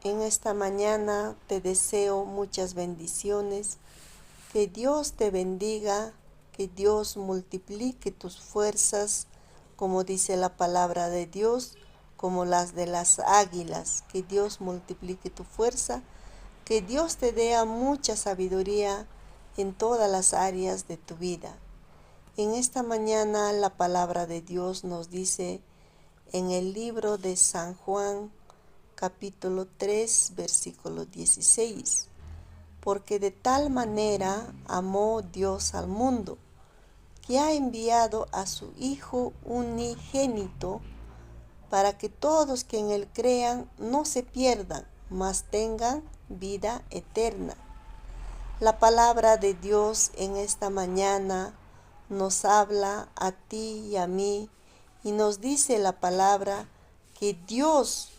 En esta mañana te deseo muchas bendiciones, que Dios te bendiga, que Dios multiplique tus fuerzas, como dice la palabra de Dios, como las de las águilas, que Dios multiplique tu fuerza, que Dios te dé mucha sabiduría en todas las áreas de tu vida. En esta mañana la palabra de Dios nos dice en el libro de San Juan, capítulo 3, versículo 16. Porque de tal manera amó Dios al mundo, que ha enviado a su Hijo unigénito, para que todos que en Él crean no se pierdan, mas tengan vida eterna. La palabra de Dios en esta mañana nos habla a ti y a mí, y nos dice la palabra que Dios